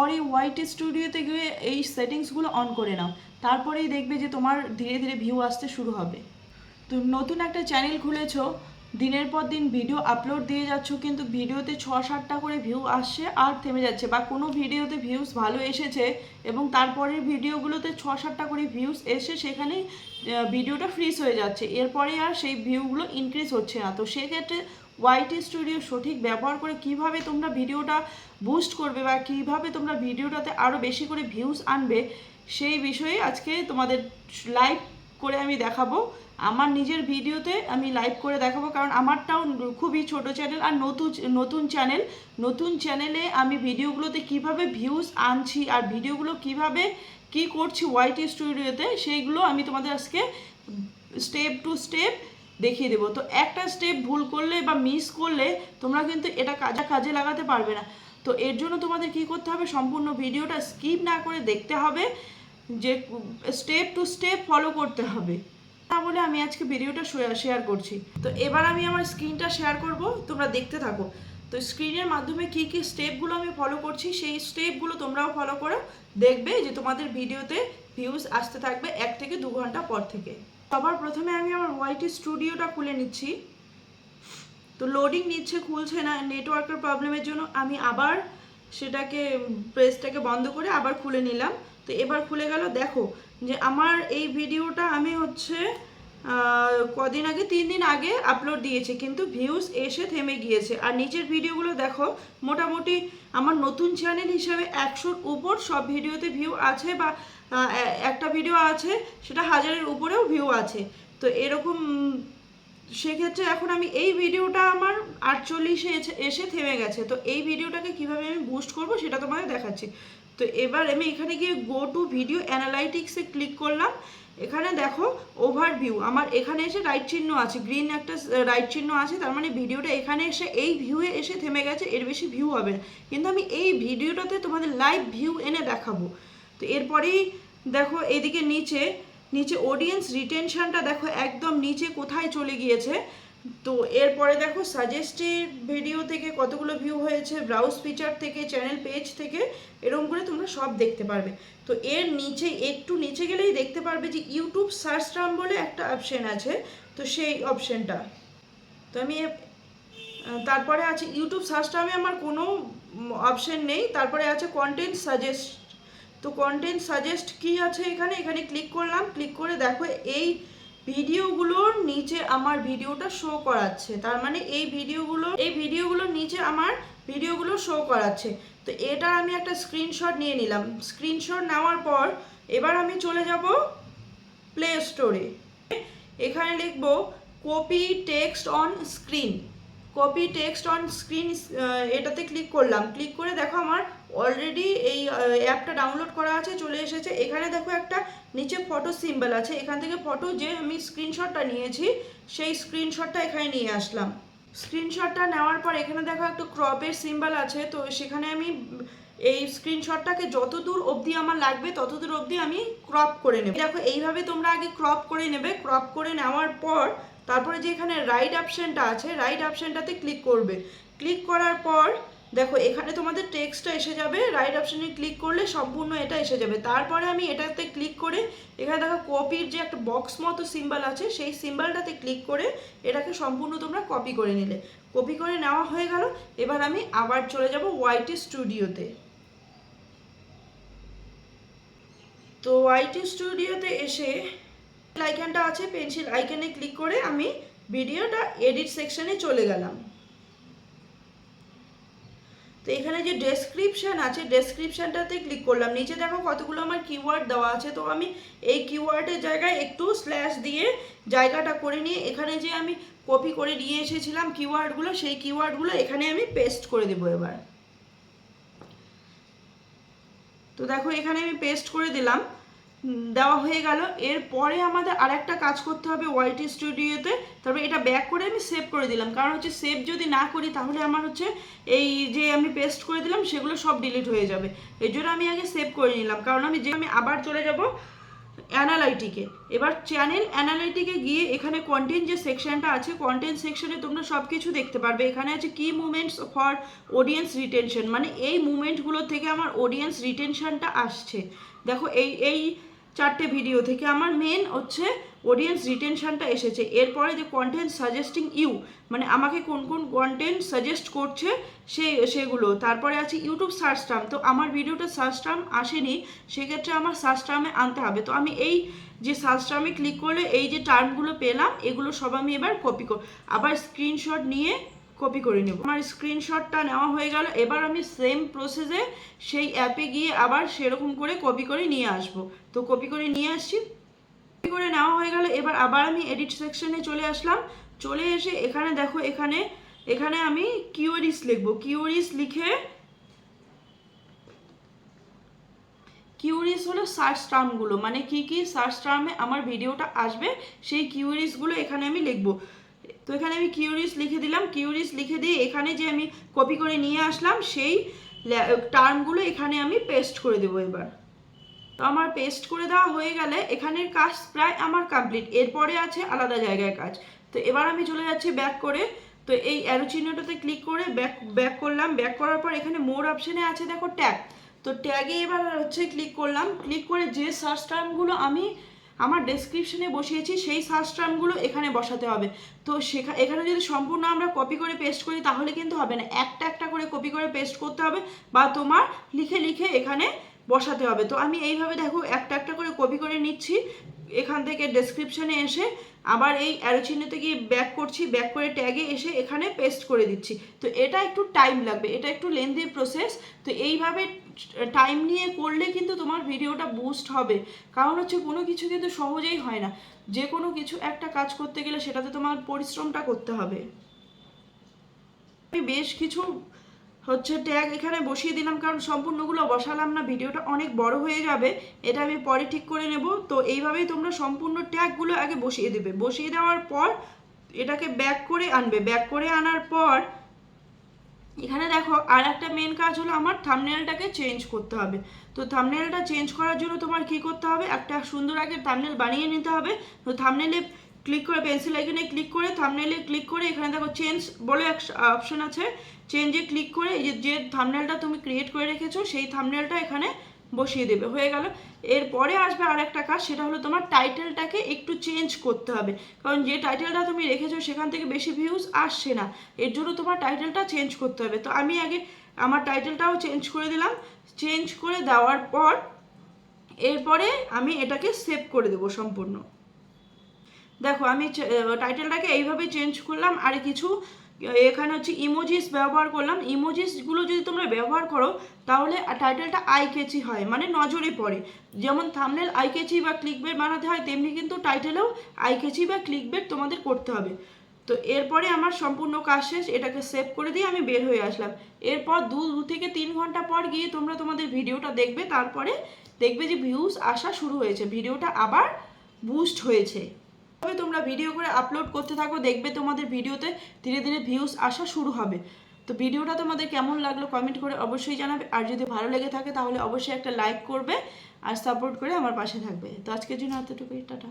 তারপরে ওয়াইট স্টুডিওতে গিয়ে এই সেটিংসগুলো অন করে নাও, তারপরেই দেখবে যে তোমার ধীরে ধীরে ভিউ আসতে শুরু হবে। তো নতুন একটা চ্যানেল খুলেছো, দিনের পর দিন ভিডিও আপলোড দিয়ে যাচ্ছ, কিন্তু ভিডিওতে 6-7টা করে ভিউ আসছে আর থেমে যাচ্ছে, বা কোনো ভিডিওতে ভিউজ ভালো এসেছে এবং তারপরের ভিডিওগুলোতে 6-7টা করে ভিউজ এসে সেখানেই ভিডিওটা ফ্রিজ হয়ে যাচ্ছে, এরপরে আর সেই ভিউগুলো ইনক্রিজ হচ্ছে না। তো সেক্ষেত্রে ওয়াইটি স্টুডিও সঠিক ব্যবহার করে কিভাবে তোমরা ভিডিওটা বুস্ট করবে বা কিভাবে তোমরা ভিডিওটাতে আরও বেশি করে ভিউজ আনবে, সেই বিষয়ে আজকে তোমাদের লাইভ করে আমি দেখাবো। আমার নিজের ভিডিওতে আমি লাইভ করে দেখাবো, কারণ আমারটাও খুবই ছোট চ্যানেল আর নতুন চ্যানেলে আমি ভিডিওগুলোতে কিভাবে ভিউজ আনছি আর ভিডিওগুলো কিভাবে কি করছি ওয়াইটি স্টুডিওতে, সেইগুলো আমি তোমাদের আজকে স্টেপ টু স্টেপ দেখিয়ে দেবো। তো একটা স্টেপ ভুল করলে বা মিস করলে তোমরা কিন্তু এটা কাজে লাগাতে পারবে না। তো এর জন্য তোমাদের কি করতে হবে, সম্পূর্ণ ভিডিওটা স্কিপ না করে দেখতে হবে, যে স্টেপ টু স্টেপ ফলো করতে হবে। তা বলে আমি আজকে ভিডিওটা শেয়ার করছি। তো এবার আমি আমার স্ক্রিনটা শেয়ার করব, তোমরা দেখতে থাকো। তো স্ক্রিনের মাধ্যমে কি কি স্টেপগুলো আমি ফলো করছি, সেই স্টেপগুলো তোমরাও ফলো করো, দেখবে যে তোমাদের ভিডিওতে ভিউজ আসতে থাকবে 1 থেকে 2 ঘন্টা পর থেকে। সবার প্রথমে আমি আমার ওয়াইটি স্টুডিওটা খুলে নিচ্ছি। তো লোডিং নিচ্ছে, খুলছে না, নেটওয়ার্কের প্রবলেমের জন্য আমি আবার সেটাকে পেজটাকে বন্ধ করে আবার খুলে নিলাম। তো এবার খুলে গেল। দেখো যে আমার এই ভিডিওটা আমি কদিন আগে 3 দিন আগে আপলোড দিয়েছি, কিন্তু ভিউজ এসে থেমে গিয়েছে। আর নিচের ভিডিওগুলো দেখো, মোটামুটি আমার নতুন চ্যানেল হিসাবে 100-র উপর সব ভিডিওতে ভিউ আছে, বা একটা ভিডিও আছে সেটা 1000-এর উপরেও ভিউ আছে। তো এরকম সেক্ষেত্রে এখন আমি এই ভিডিওটা আমার 48-এ এসে থেমে গেছে। তো এই ভিডিওটাকে কিভাবে আমি বুস্ট করব সেটা তোমাদের দেখাচ্ছি। তো এবার আমি এখানে গিয়ে গো টু ভিডিও অ্যানালাইটিক্সে ক্লিক করলাম। এখানে দেখো ওভারভিউ, আমার এখানে এসে রাইট চিহ্ন আছে, গ্রিন একটা রাইট চিহ্ন আছে, তার মানে ভিডিওটা এখানে এসে এই ভিউয়ে এসে থেমে গেছে, এর বেশি ভিউ হবে না। কিন্তু আমি এই ভিডিওটাতে তোমাদের লাইভ ভিউ এনে দেখাবো। তো এরপরেই দেখো এইদিকে নিচে অডিয়েন্স রিটেনশনটা দেখো একদম নিচে কোথায় চলে গিয়েছে। তো এরপরে দেখো সাজেস্টেড ভিডিও থেকে কতগুলো ভিউ হয়েছে, ব্রাউজ ফিচার থেকে, চ্যানেল পেজ থেকে, এরকম করে তোমরা সব দেখতে পারবে। তো এর নিচে একটু নিচে গেলেই দেখতে পারবে যে ইউটিউব সার্চ টার্ম বলে একটা অপশন আছে, তো সেই অপশনটা। তো আমি তারপরে আছে ইউটিউব সার্চ টার্মে আমার কোনো অপশন নেই, তারপরে আছে কন্টেন্ট সাজেস্ট। তো কন্টেন্ট সাজেস্ট কি আছে এখানে ক্লিক করলাম। ক্লিক করে দেখো এই ভিডিওগুলোর নিচে আমার ভিডিওটা শো করাচ্ছে, তার মানে এই ভিডিওগুলোর নিচে আমার ভিডিওগুলো শো করাচ্ছে। তো এটা আমি একটা স্ক্রিনশট নিয়ে নিলাম। স্ক্রিনশট নেওয়ার পর এবার আমি চলে যাব প্লে স্টোরে। এখানে লিখব copy text on screen. Copy text on screen এটাতে ক্লিক করলাম। ক্লিক করে দেখো আমার অলরেডি এই অ্যাপটা ডাউনলোড করা আছে, চলে এসেছে। এখানে দেখো একটা নিচে ফটো সিম্বল আছে, এখান থেকে ফটো যে আমি স্ক্রিনশটটা নিয়েছি সেই স্ক্রিনশটটা এখানে নিয়ে আসলাম। স্ক্রিনশটটা নেওয়ার পর এখানে দেখো একটা ক্রপের সিম্বল আছে, তো সেখানে আমি এই স্ক্রিনশটটাকে যত দূর অবধি আমার লাগবে তত দূর অবধি আমি ক্রপ করে নেব। দেখো এইভাবে তোমরা আগে ক্রপ করে নেবে। ক্রপ করে নেওয়ার পর তারপরে যে এখানে রাইট অপশনটা আছে, রাইট অপশনটাতে ক্লিক করবে। ক্লিক করার পর দেখো এখানে তোমাদের টেক্সটটা এসে যাবে, রাইট অপশনে ক্লিক করলে সম্পূর্ণ এটা এসে যাবে। তারপরে আমি এটাতে ক্লিক করে এখানে দেখো কপির যে একটা বক্স মতো সিম্বল আছে, সেই সিম্বলটাতে ক্লিক করে এটাকে সম্পূর্ণ তোমরা কপি করে নিলে। কপি করে নেওয়া হয়ে গেল। এবার আমি আবার চলে যাব ওয়াইটি স্টুডিওতে। তো ওয়াইটি স্টুডিওতে এসে আইকনটা আছে, পেন্সিল আইকনে ক্লিক করে আমি ভিডিওটা এডিট সেকশনে চলে গেলাম। তো এখানে যে ডেসক্রিপশন আছে, ডেসক্রিপশনটাতে ক্লিক করলাম। নিচে দেখো কতগুলো আমার কিওয়ার্ড দেওয়া আছে, তো আমি এই কিওয়ার্ডের জায়গায় একটু স্ল্যাশ দিয়ে জায়গাটা করে নিয়ে এখানে যে আমি কপি করে নিয়ে এসেছিলাম কিওয়ার্ডগুলো, সেই কিওয়ার্ডগুলো এখানে আমি পেস্ট করে দেবো এবার। তো দেখো এখানে আমি পেস্ট করে দিলাম, দেওয়া হয়ে গেল। এরপরে আমাদের আরেকটা কাজ করতে হবে ওয়াইটি স্টুডিওতে। তারপরে এটা ব্যাক করে আমি সেভ করে দিলাম, কারণ সেভ যদি না করি তাহলে আমার এই যে আমি পেস্ট করে দিলাম সেগুলো সব ডিলিট হয়ে যাবে। এর জন্য আমি আগে সেভ করে নিলাম, কারণ আমি আবার চলে যাব অ্যানালাইটিকে। এবার চ্যানেল অ্যানালাইটিকে গিয়ে এখানে কন্টেন্ট যে সেকশনটা আছে, কন্টেন্ট সেকশনে তোমরা সব কিছু দেখতে পারবে। এখানে আছে কি মুভমেন্টস ফর অডিয়েন্স রিটেনশন, মানে এই মুভমেন্টগুলো থেকে আমার অডিয়েন্স রিটেনশনটা আসছে। দেখো এই এই 4টে ভিডিও থেকে আমার মেন হচ্ছে অডিয়েন্স রিটেনশনটা এসেছে। এরপরে যে কন্টেন্ট সাজেস্টিং ইউ, মানে আমাকে কোন কোন কন্টেন্ট সাজেস্ট করছে সেগুলো। তারপরে আছে ইউটিউব সার্চ টার্ম, তো আমার ভিডিওটা সার্চ টার্ম আসেনি, সেক্ষেত্রে আমার সার্চ টার্মে আনতে হবে। তো আমি এই যে সার্চ টার্মে ক্লিক করলে এই যে টার্মগুলো পেলাম, এগুলো সব আমি এবার আবার স্ক্রিনশট নিয়ে কপি করে নেব। আমার স্ক্রিনশটটা নেওয়া হয়ে গেল। এবার আমি সেম প্রসেসে সেই অ্যাপে গিয়ে আবার সেরকম করে কপি করে নিয়ে আসব। তো কপি করে নিয়ে আসছি, কপি করে নেওয়া হয়ে গেল। এবার আবার আমি এডিট সেকশনে চলে আসলাম। চলে এসে এখানে দেখো, এখানে আমি কিওয়ার্ডস লিখবো। কিওয়ার্ডস হলো সার্চ টার্মগুলো, মানে কি কি সার্চ টার্মে আমার ভিডিওটা আসবে সেই কিওয়ার্ডসগুলো এখানে আমি লিখবো। তো এখানে আমি কিওয়ার্ডস লিখে দিলাম। কিওয়ার্ডস লিখে দিয়ে এখানে যে আমি কপি করে নিয়ে আসলাম সেই টার্মগুলো এখানে আমি পেস্ট করে দেবো। এবার তো আমার পেস্ট করে দেওয়া হয়ে গেলে এখানের কাজ প্রায় আমার কমপ্লিট। এরপরে আছে আলাদা জায়গায় কাজ। তো এবার আমি চলে যাচ্ছি ব্যাক করে। তো এই অ্যারো চিহ্নটাতে ক্লিক করে ব্যাক করলাম। ব্যাক করার পর এখানে মোর অপশানে আছে দেখো ট্যাগ। তো ট্যাগে এবার হচ্ছে ক্লিক করলাম। ক্লিক করে যে সার্চ টার্মগুলো আমি আমার ডেসক্রিপশনে বসিয়েছি সেই সার্চ টার্মগুলো এখানে বসাতে হবে। তো এখানে যদি সম্পূর্ণ আমরা কপি করে পেস্ট করি তাহলে কিন্তু হবে না, একটা একটা করে কপি করে পেস্ট করতে হবে বা তোমার লিখে লিখে এখানে বসাতে হবে। তো আমি এইভাবে দেখো একটা একটা করে কপি করে নিচ্ছি। এখান থেকে ডেসক্রিপশনে এসে আবার এই অ্যারো চিহ্নতে গিয়ে ব্যাক করছি, ব্যাক করে ট্যাগে এসে এখানে পেস্ট করে দিচ্ছি। তো এটা একটু টাইম লাগবে, এটা একটু লেন্দি প্রসেস। তো এইভাবে টাইম নিয়ে করলে কিন্তু তোমার ভিডিওটা বুস্ট হবে। কারণ হচ্ছে কোনো কিছু কিন্তু সহজেই হয় না, যে কোনো কিছু একটা কাজ করতে গেলে সেটাতে তোমার পরিশ্রমটা করতে হবে। আমি বেশ কিছু হচ্ছে ট্যাগ এখানে বসিয়ে দিলাম, কারণ সম্পূর্ণগুলো বসালাম না, ভিডিওটা অনেক বড় হয়ে যাবে, এটা আমি পরে ঠিক করে নেব। তো এইভাবেই তোমরা সম্পূর্ণ ট্যাগগুলো আগে বসিয়ে দেবে। বসিয়ে দেওয়ার পর এটাকে ব্যাক করে আনবে। ব্যাক করে আনার পর এখানে দেখো আর একটা মেন কাজ হলো আমার থাম্বনেলটাকে চেঞ্জ করতে হবে। তো থাম্বনেলটা চেঞ্জ করার জন্য তোমার কি করতে হবে, একটা সুন্দর আগে থাম্বনেল বানিয়ে নিতে হবে। তো থাম্বনেলে ক্লিক করে পেন্সিল আইকনে ক্লিক করে থাম্বনেলে ক্লিক করে এখানে দেখো চেঞ্জ বলে অপশন আছে, চেঞ্জে ক্লিক করে এই যে থাম্বনেলটা তুমি ক্রিয়েট করে রেখেছো সেই থাম্বনেলটা এখানে বসিয়ে দেবে। হয়ে গেল। এরপরে আসবে আর একটা কাজ, সেটা হলো তোমার টাইটেলটাকে একটু চেঞ্জ করতে হবে, কারণ যে টাইটেলটা তুমি রেখেছো সেখান থেকে বেশি ভিউজ আসছে না, এর জন্য তোমার টাইটেলটা চেঞ্জ করতে হবে। তো আমি আগে আমার টাইটেলটাও চেঞ্জ করে দিলাম। চেঞ্জ করে দেওয়ার পর এরপরে আমি এটাকে সেভ করে দেবো সম্পূর্ণ। দেখো আমি টাইটেলটাকে এইভাবে চেঞ্জ করলাম। আর কিছু এখানে হচ্ছে ইমোজিস ব্যবহার করলাম। ইমোজিসগুলো যদি তোমরা ব্যবহার করো তাহলে টাইটেলটা আই ক্যাচি হয়, মানে নজরে পড়ে। যেমন থাম্বনেল আই ক্যাচি বা ক্লিকবেট বানাতে হয়, তেমনি কিন্তু টাইটেলেও আই ক্যাচি বা ক্লিকবেট তোমাদের করতে হবে। তো এরপরে আমার সম্পূর্ণ কাজ শেষ, এটাকে সেভ করে দিয়ে আমি বের হয়ে আসলাম। এরপর 2 থেকে 3 ঘন্টা পর গিয়ে তোমরা তোমাদের ভিডিওটা দেখবে, তারপরে দেখবে যে ভিউজ আসা শুরু হয়েছে, ভিডিওটা আবার বুস্ট হয়েছে। তবে তোমরা ভিডিও করে আপলোড করতে থাকো, দেখবে তোমাদের ভিডিওতে ধীরে ধীরে ভিউজ আসা শুরু হবে। তো ভিডিওটা তোমাদের কেমন লাগলো কমেন্ট করে অবশ্যই জানাবে। আর যদি ভালো লেগে থাকে তাহলে অবশ্যই একটা লাইক করবে আর সাপোর্ট করে আমার পাশে থাকবে। তো আজকের জন্য এতটুকুই, টাটা।